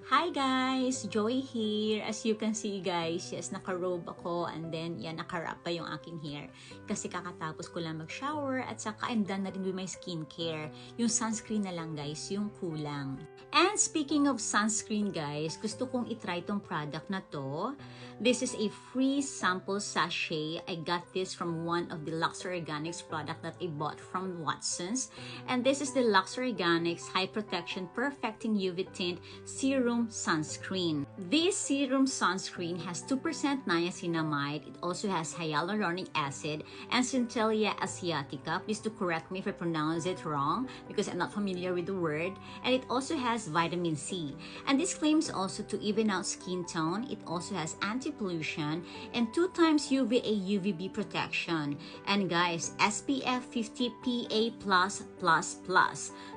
Hi guys! Joy here. As you can see guys, yes, naka-robe ako and then yan, naka-wrap pa yung aking hair. Kasi kakatapos ko lang mag-shower at saka I'm done na rin with my skincare. Yung sunscreen na lang guys, yung kulang. And speaking of sunscreen guys, gusto kong itry tong product na to. This is a free sample sachet. I got this from one of the Luxury Organics product that I bought from Watsons. And this is the Luxury Organics High Protection Perfecting UV Tint Serum Sunscreen. This serum sunscreen has 2% niacinamide. It also has hyaluronic acid and Centella asiatica. Please do correct me if I pronounce it wrong because I'm not familiar with the word. And it also has vitamin C. And this claims also to even out skin tone. It also has anti-pollution and 2 times UVA UVB protection. And guys, SPF 50 PA+++.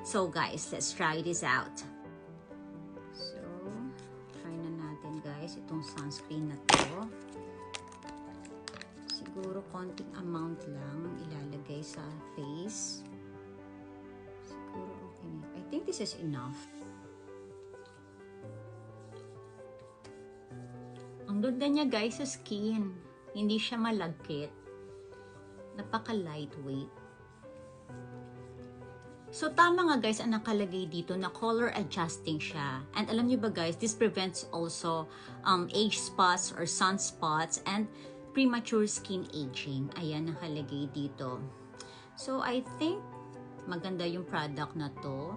So guys, let's try this out. Guys, itong sunscreen na to. Siguro konting amount lang ilalagay sa face. Siguro okay na. I think this is enough. Ang ganda niya guys sa skin. Hindi siya malagkit. Napaka-lightweight. So, tama nga guys ang nakalagay dito na color adjusting siya. And alam niyo ba guys, this prevents also age spots or sunspots and premature skin aging. Ayan nakalagay dito. So, I think maganda yung product na to.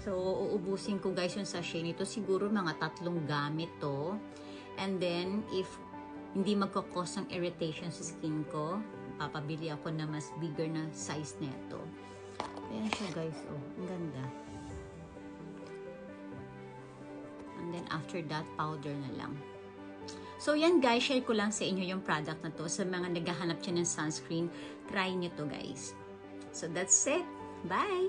So, uubusin ko guys yung sachet nito. Siguro mga 3 gamit to. And then, if hindi magkakos ng irritation sa skin ko, papabili ako na mas bigger na size nito. Ayan siya guys, oh, ang ganda. And then after that, powder na lang. So yan guys, share ko lang sa inyo yung product na to. Sa mga naghahanap dyan ng sunscreen, try nyo to guys. So that's it. Bye!